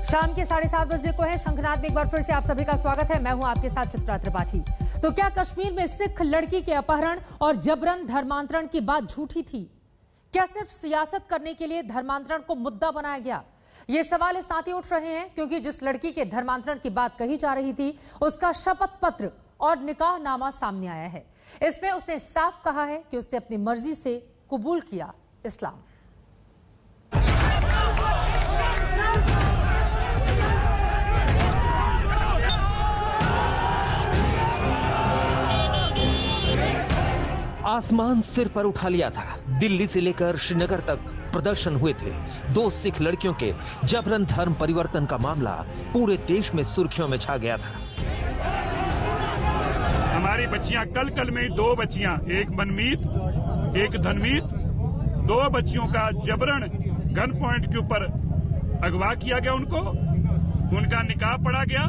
शाम के 7:30 बजने को है। शंखनाद में एक बार फिर से आप सभी का स्वागत है। मैं हूं आपके साथ चित्रा त्रिपाठी। तो क्या कश्मीर में सिख लड़की के अपहरण और जबरन धर्मांतरण की बात झूठी थी? क्या सिर्फ सियासत करने के लिए धर्मांतरण को मुद्दा बनाया गया? ये सवाल इस नाते उठ रहे हैं क्योंकि जिस लड़की के धर्मांतरण की बात कही जा रही थी उसका शपथ पत्र और निकाहनामा सामने आया है। इसमें उसने साफ कहा है कि उसने अपनी मर्जी से कबूल किया इस्लाम। आसमान सिर पर उठा लिया था। दिल्ली से लेकर श्रीनगर तक प्रदर्शन हुए थे। 2 सिख लड़कियों के जबरन धर्म परिवर्तन का मामला पूरे देश में सुर्खियों में छा गया था। हमारी बच्चियां कल में 2 बच्चियां, एक मनमीत एक धनमीत, 2 बच्चियों का जबरन गन पॉइंट के ऊपर अगवा किया गया। उनका निकाह पढ़ा गया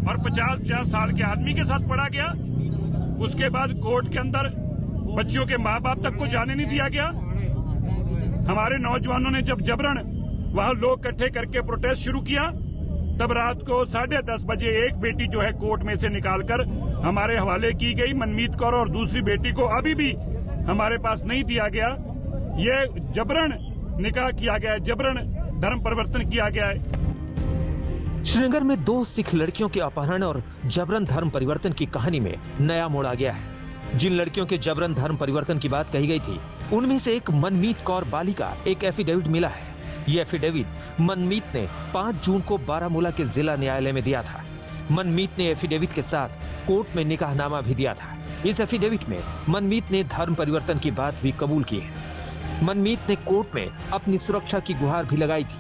और 50 साल के आदमी के साथ पढ़ा गया। उसके बाद कोर्ट के अंदर बच्चियों के माँ बाप तक को जाने नहीं दिया गया। हमारे नौजवानों ने जब जबरन वहां लोग इकट्ठे करके प्रोटेस्ट शुरू किया, तब रात को 10:30 बजे एक बेटी जो है कोर्ट में से निकालकर हमारे हवाले की गई, मनमीत कौर, और दूसरी बेटी को अभी भी हमारे पास नहीं दिया गया। ये जबरन निकाह किया गया है, जबरन धर्म परिवर्तन किया गया है। श्रीनगर में 2 सिख लड़कियों के अपहरण और जबरन धर्म परिवर्तन की कहानी में नया मोड़ आ गया है। जिन लड़कियों के जबरन धर्म परिवर्तन की बात कही गई थी उनमें से एक मनमीत कौर बाली का एक एफिडेविट मिला है। यह एफिडेविट मनमीत ने 5 जून को बारामूला के जिला न्यायालय में दिया था। मनमीत ने एफिडेविट के साथ कोर्ट में निकाहनामा भी दिया था। इस एफिडेविट में मनमीत ने धर्म परिवर्तन की बात भी कबूल की है। मनमीत ने कोर्ट में अपनी सुरक्षा की गुहार भी लगाई थी।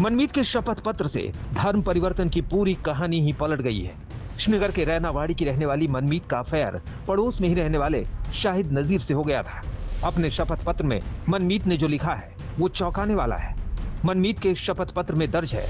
मनमीत के शपथ पत्र से धर्म परिवर्तन की पूरी कहानी ही पलट गई है। श्रीनगर के रैनावाड़ी की रहने वाली मनमीत का अफेयर पड़ोस में ही रहने वाले शाहिद नजीर से हो गया था। अपने शपथ पत्र में मनमीत ने जो लिखा है वो चौंकाने वाला है। मनमीत के शपथ पत्र में दर्ज है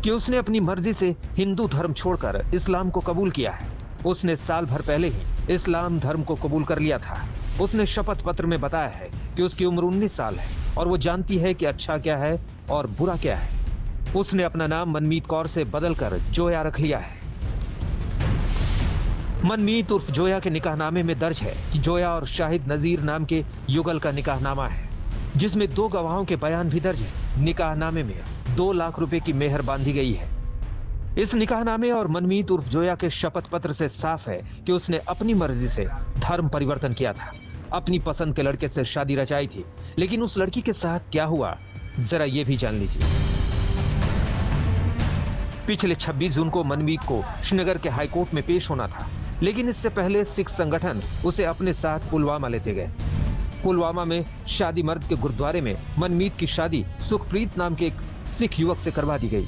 कि उसने अपनी मर्जी से हिंदू धर्म छोड़कर इस्लाम को कबूल किया है। उसने साल भर पहले ही इस्लाम धर्म को कबूल कर लिया था। उसने शपथ पत्र में बताया है कि उसकी उम्र 19 साल है और वो जानती है कि अच्छा क्या है और बुरा क्या है। उसने अपना नाम मनमीत कौर से बदलकर जोया रख लिया है। मनमीत उर्फ जोया के निकाहनामे में दर्ज है कि जोया और शाहिद नजीर नाम के युगल का निकाहनामा है, जिसमें 2 गवाहों के बयान भी दर्ज है। निकाहनामे में 2 लाख रुपए की मेहर बांधी गई है। इस निकाहनामे और मनमीत उर्फ जोया के शपथ पत्र से साफ है कि उसने अपनी मर्जी से धर्म परिवर्तन किया था। अपनी पसंद के लड़के से शादी रचाई थी, लेकिन उस लड़की के साथ क्या हुआ जरा ये भी जान लीजिए। पिछले 26 जून को मनमीत को श्रीनगर के हाईकोर्ट में पेश होना था, लेकिन इससे पहले सिख संगठन उसे अपने साथ पुलवामा लेते गए। पुलवामा में शादी मर्द के गुरुद्वारे में मनमीत की शादी सुखप्रीत नाम के एक सिख युवक से करवा दी गई।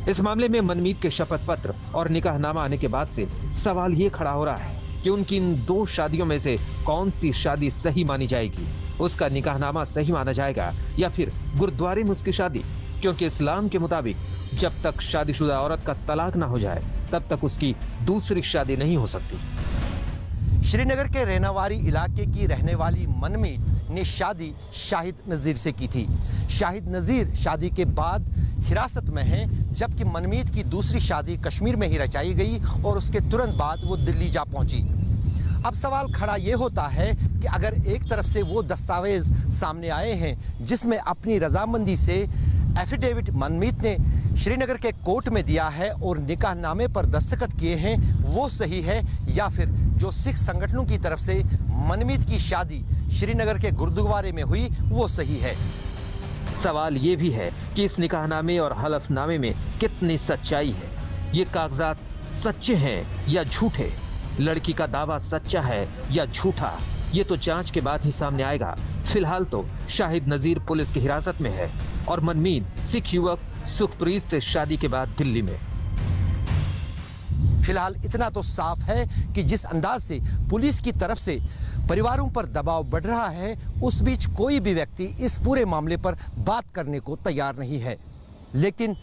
इस मामले में मनमीत के शपथ पत्र और निकाहनामा आने के बाद से सवाल ये खड़ा हो रहा है कि उनकी इन 2 शादियों में से कौन सी शादी सही मानी जाएगी। उसका निकाहनामा सही माना जाएगा या फिर गुरुद्वारे में उसकी शादी, क्योंकि इस्लाम के मुताबिक जब तक शादीशुदा औरत का तलाक ना हो जाए तब तक उसकी दूसरी शादी नहीं हो सकती। श्रीनगर के रैनावाड़ी इलाके की रहने वाली मनमीत ने शादी शाहिद नजीर से की थी। शाहिद नजीर शादी के बाद हिरासत में हैं, जबकि मनमीत की दूसरी शादी कश्मीर में ही रचाई गई और उसके तुरंत बाद वो दिल्ली जा पहुंची। अब सवाल खड़ा ये होता है कि अगर एक तरफ से वो दस्तावेज सामने आए हैं जिसमें अपनी रजामंदी से एफिडेविट मनमीत ने श्रीनगर के कोर्ट में दिया है और निकाहनामे पर दस्तखत किए हैं, वो सही है या फिर जो सिख संगठनों की तरफ से मनमीत की शादी श्रीनगर के गुरुद्वारे में हुई वो सही है। सवाल ये भी है कि इस निकाहनामे और हलफनामे में कितनी सच्चाई है। ये कागजात सच्चे हैं या झूठे? लड़की का दावा सच्चा है या झूठा, ये तो जांच के बाद ही सामने आएगा। फिलहाल तो शाहिद नजीर पुलिस की हिरासत में है और मनमीत सिख युवक सुखप्रीत से शादी के बाद दिल्ली में। फिलहाल इतना तो साफ है कि जिस अंदाज से पुलिस की तरफ से परिवारों पर दबाव बढ़ रहा है, उस बीच कोई भी व्यक्ति इस पूरे मामले पर बात करने को तैयार नहीं है। लेकिन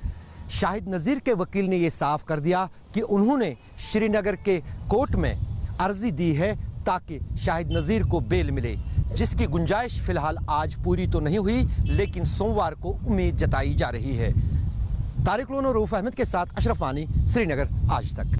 शाहिद नजीर के वकील ने यह साफ कर दिया कि उन्होंने श्रीनगर के कोर्ट में अर्जी दी है ताकि शाहिद नजीर को बेल मिले। जिसकी गुंजाइश फिलहाल आज पूरी तो नहीं हुई, लेकिन सोमवार को उम्मीद जताई जा रही है। तारिक लोन और रऊफ अहमद के साथ अशरफ वानी, श्रीनगर आज तक।